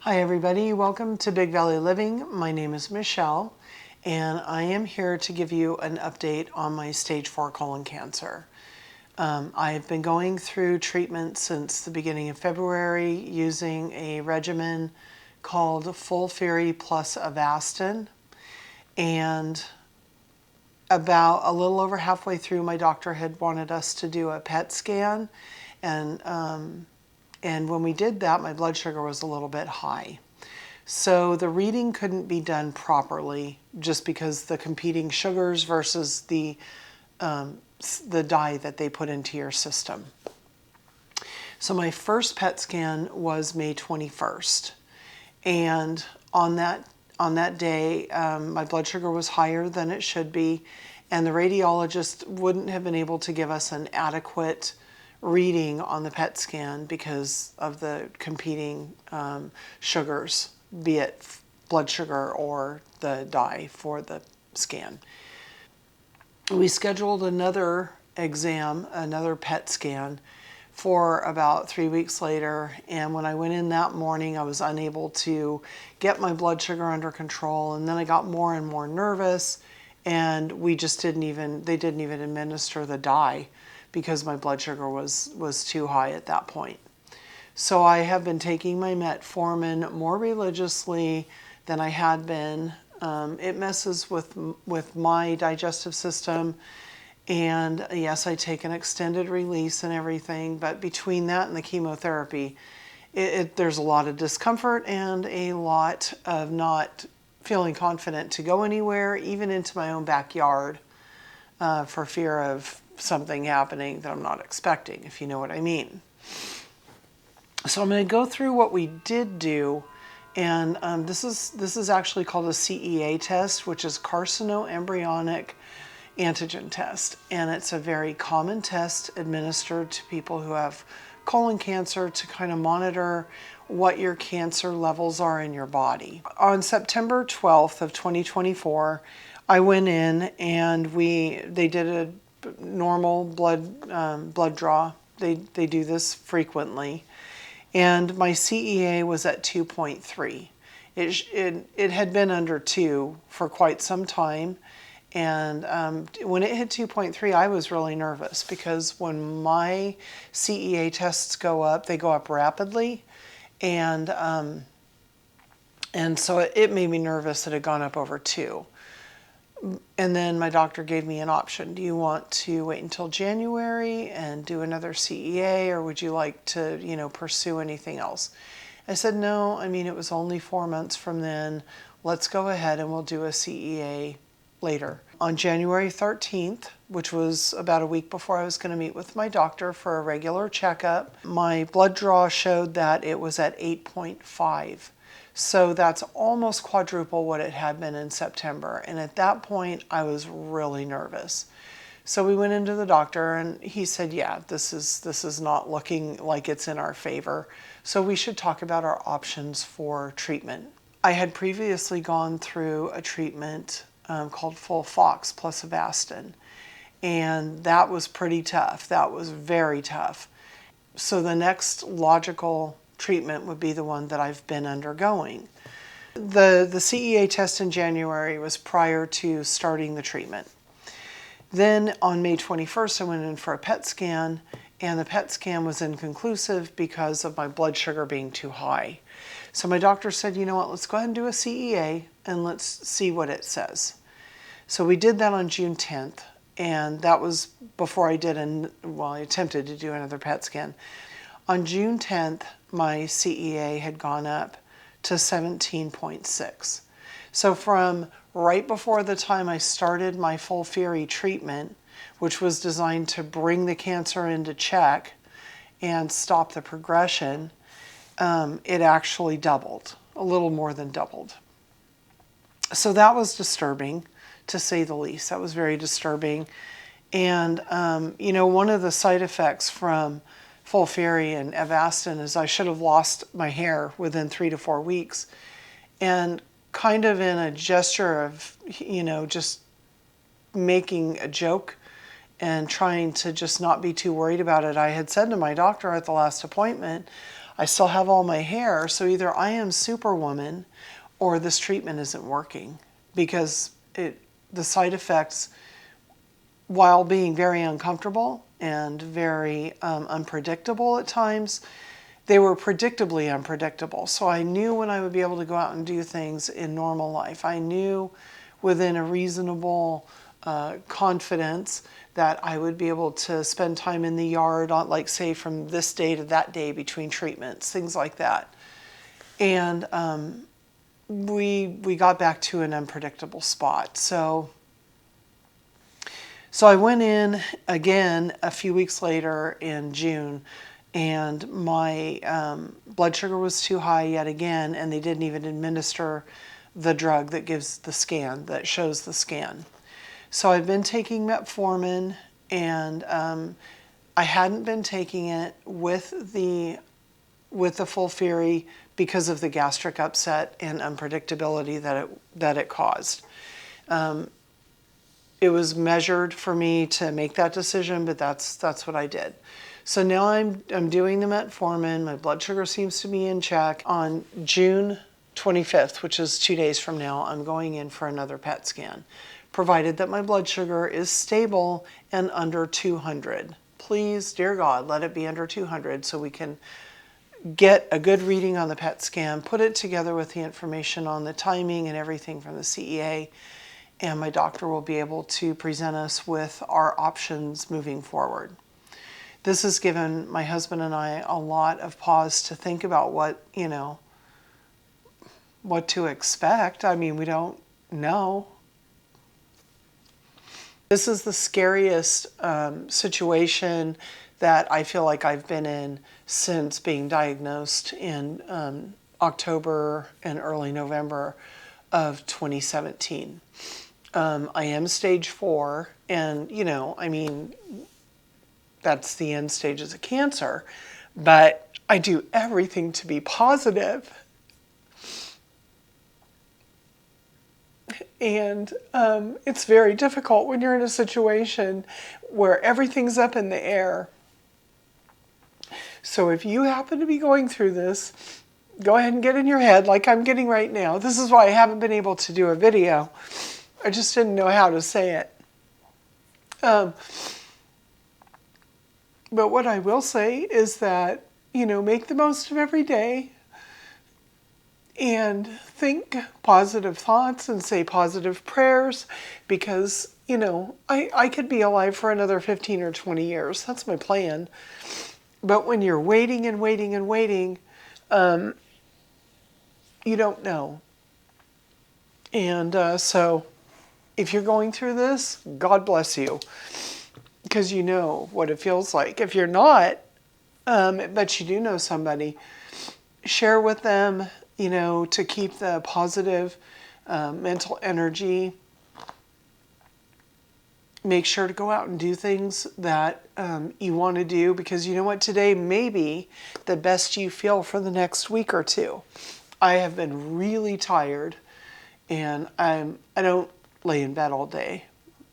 Hi everybody, welcome to Big Valley Living. My name is Michelle and I am here to give you an update on my stage 4 colon cancer. I've been going through treatment since the beginning of February using a regimen called FOLFIRI plus Avastin, and about a little over halfway through my doctor had wanted us to do a PET scan, and when we did that, my blood sugar was a little bit high. So the reading couldn't be done properly just because the competing sugars versus the dye that they put into your system. So my first PET scan was May 21st. And on that day, my blood sugar was higher than it should be. And the radiologist wouldn't have been able to give us an adequate reading on the PET scan because of the competing sugars, be it blood sugar or the dye for the scan. We scheduled another exam, another PET scan, for about 3 weeks later, and when I went in that morning, I was unable to get my blood sugar under control, and then I got more and more nervous, and they didn't even administer the dye because my blood sugar was too high at that point. So I have been taking my metformin more religiously than I had been. It messes with my digestive system, and yes, I take an extended release and everything, but between that and the chemotherapy, there's a lot of discomfort and a lot of not feeling confident to go anywhere, even into my own backyard, for fear of something happening that I'm not expecting, if you know what I mean. So I'm going to go through what we did do, and this is actually called a CEA test, which is carcinoembryonic antigen test, and it's a very common test administered to people who have colon cancer to kind of monitor what your cancer levels are in your body. On September 12th of 2024, I went in and they did a normal blood draw. They do this frequently, and my CEA was at 2.3. It had been under 2 for quite some time, and when it hit 2.3, I was really nervous because when my CEA tests go up, they go up rapidly, and so it made me nervous that it had gone up over 2. And then my doctor gave me an option. Do you want to wait until January and do another CEA, or would you like to, pursue anything else? I said, no, it was only 4 months from then. Let's go ahead and we'll do a CEA later. On January 13th, which was about a week before I was going to meet with my doctor for a regular checkup, my blood draw showed that it was at 8.5. So that's almost quadruple what it had been in September. And at that point, I was really nervous. So we went into the doctor and he said, yeah, this is not looking like it's in our favor. So we should talk about our options for treatment. I had previously gone through a treatment called FOLFOX plus Avastin, and that was pretty tough. That was very tough. So the next logical treatment would be the one that I've been undergoing. The CEA test in January was prior to starting the treatment. Then on May 21st, I went in for a PET scan, and the PET scan was inconclusive because of my blood sugar being too high. So my doctor said, you know what, let's go ahead and do a CEA and let's see what it says. So we did that on June 10th, and that was before I attempted to do another PET scan. On June 10th, my CEA had gone up to 17.6. So from right before the time I started my FOLFIRI treatment, which was designed to bring the cancer into check and stop the progression, it actually doubled, a little more than doubled. So that was disturbing, to say the least. That was very disturbing. And, one of the side effects from FOLFIRI and Avastin is I should have lost my hair within 3 to 4 weeks. And kind of in a gesture of, just making a joke and trying to just not be too worried about it, I had said to my doctor at the last appointment, I still have all my hair, so either I am Superwoman or this treatment isn't working, because the side effects, while being very uncomfortable and very unpredictable at times, they were predictably unpredictable. So I knew when I would be able to go out and do things in normal life. I knew within a reasonable confidence that I would be able to spend time in the yard, on, like say from this day to that day between treatments, things like that. And we got back to an unpredictable spot. So I went in again a few weeks later in June, and my blood sugar was too high yet again, and they didn't even administer the drug that gives the scan, that shows the scan. So I've been taking metformin, and I hadn't been taking it with the full Fury because of the gastric upset and unpredictability that it caused. It was measured for me to make that decision, but that's what I did. So now I'm doing the metformin. My blood sugar seems to be in check. On June 25th, which is 2 days from now, I'm going in for another PET scan, provided that my blood sugar is stable and under 200. Please, dear God, let it be under 200 so we can get a good reading on the PET scan, put it together with the information on the timing and everything from the CEA, and my doctor will be able to present us with our options moving forward. This has given my husband and I a lot of pause to think about what to expect. I mean, we don't know. This is the scariest situation that I feel like I've been in since being diagnosed in October and early November of 2017. I am stage 4, and I mean, that's the end stages of cancer, but I do everything to be positive. And it's very difficult when you're in a situation where everything's up in the air. So if you happen to be going through this, go ahead and get in your head like I'm getting right now. This is why I haven't been able to do a video. I just didn't know how to say it. But what I will say is that, make the most of every day and think positive thoughts and say positive prayers, because, I could be alive for another 15 or 20 years. That's my plan. But when you're waiting and waiting and waiting, you don't know. And so if you're going through this, God bless you, because you know what it feels like. If you're not, but you do know somebody, share with them, to keep the positive mental energy. Make sure to go out and do things that you want to do, because you know what, today may be the best you feel for the next week or two. I have been really tired, and I don't lay in bed all day.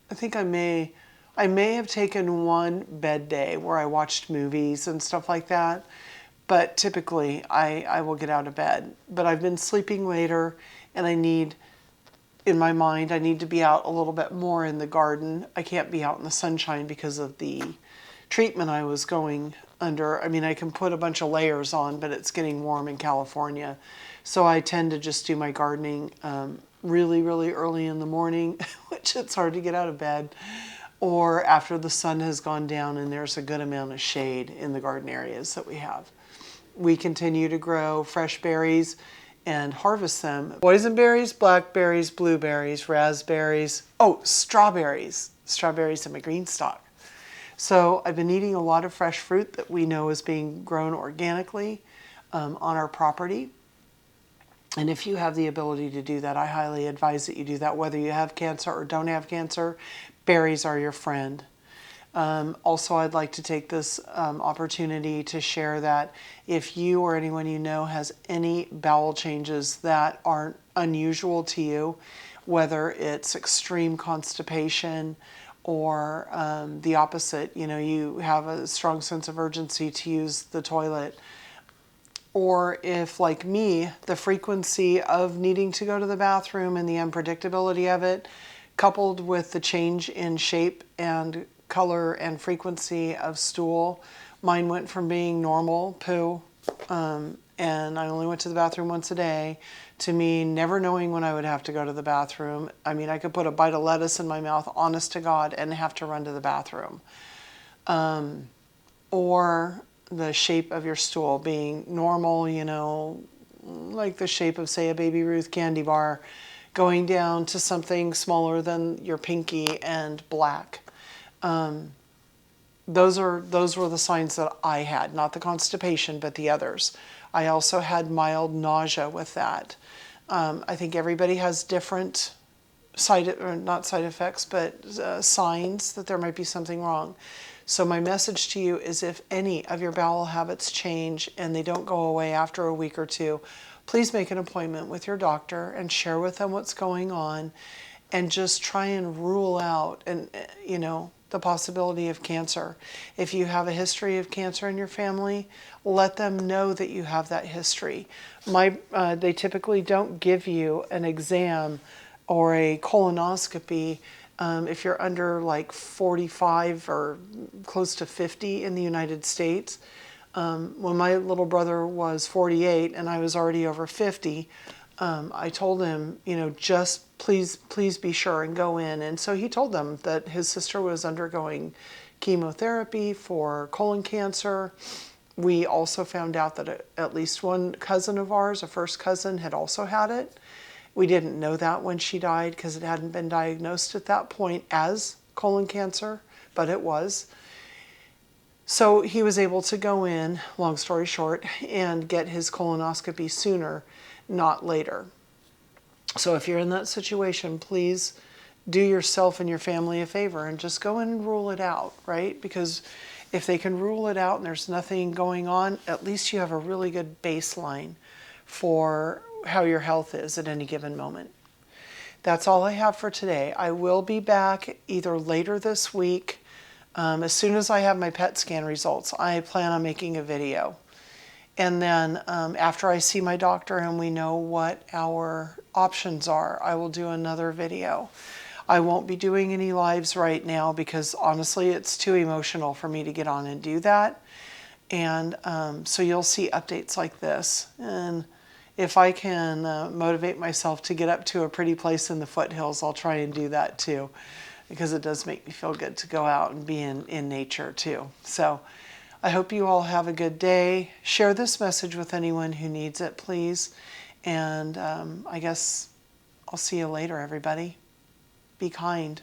I think I may have taken one bed day where I watched movies and stuff like that, but typically I will get out of bed. But I've been sleeping later, and in my mind, I need to be out a little bit more in the garden. I can't be out in the sunshine because of the treatment I was going under. I mean, I can put a bunch of layers on, but it's getting warm in California. So I tend to just do my gardening really, really early in the morning, which it's hard to get out of bed, or after the sun has gone down and there's a good amount of shade in the garden areas that we have. We continue to grow fresh berries and harvest them. Boysenberries, blackberries, blueberries, raspberries, strawberries. Strawberries in my green stock. So I've been eating a lot of fresh fruit that we know is being grown organically on our property. And if you have the ability to do that, I highly advise that you do that, whether you have cancer or don't have cancer. Berries are your friend. Also, I'd like to take this opportunity to share that if you or anyone you know has any bowel changes that aren't unusual to you, whether it's extreme constipation or the opposite, you have a strong sense of urgency to use the toilet, or if, like me, the frequency of needing to go to the bathroom and the unpredictability of it, coupled with the change in shape and color and frequency of stool, mine went from being normal poo, and I only went to the bathroom once a day, to me never knowing when I would have to go to the bathroom. I mean, I could put a bite of lettuce in my mouth, honest to God, and have to run to the bathroom. Or the shape of your stool being normal, you know, like the shape of, say, a Baby Ruth candy bar, going down to something smaller than your pinky and black. Those were the signs that I had, not the constipation, but the others. I also had mild nausea with that. I think everybody has different not side effects, but signs that there might be something wrong. So my message to you is, if any of your bowel habits change and they don't go away after a week or two, please make an appointment with your doctor and share with them what's going on, and just try and rule out the possibility of cancer. If you have a history of cancer in your family, let them know that you have that history. They typically don't give you an exam or a colonoscopy if you're under like 45 or close to 50 in the United States. When my little brother was 48 and I was already over 50, I told him, just please be sure and go in. And so he told them that his sister was undergoing chemotherapy for colon cancer. We also found out that at least one cousin of ours, a first cousin, had also had it. We didn't know that when she died because it hadn't been diagnosed at that point as colon cancer, but it was. So he was able to go in, long story short, and get his colonoscopy sooner, not later. So if you're in that situation, please do yourself and your family a favor and just go in and rule it out, right? Because if they can rule it out and there's nothing going on, at least you have a really good baseline for how your health is at any given moment. That's all I have for today. I will be back either later this week. As soon as I have my PET scan results, I plan on making a video. And then after I see my doctor and we know what our options are, I will do another video. I won't be doing any lives right now because honestly, it's too emotional for me to get on and do that. And so you'll see updates like this. And if I can motivate myself to get up to a pretty place in the foothills, I'll try and do that too, because it does make me feel good to go out and be in nature too. So I hope you all have a good day. Share this message with anyone who needs it, please. And I guess I'll see you later, everybody. Be kind.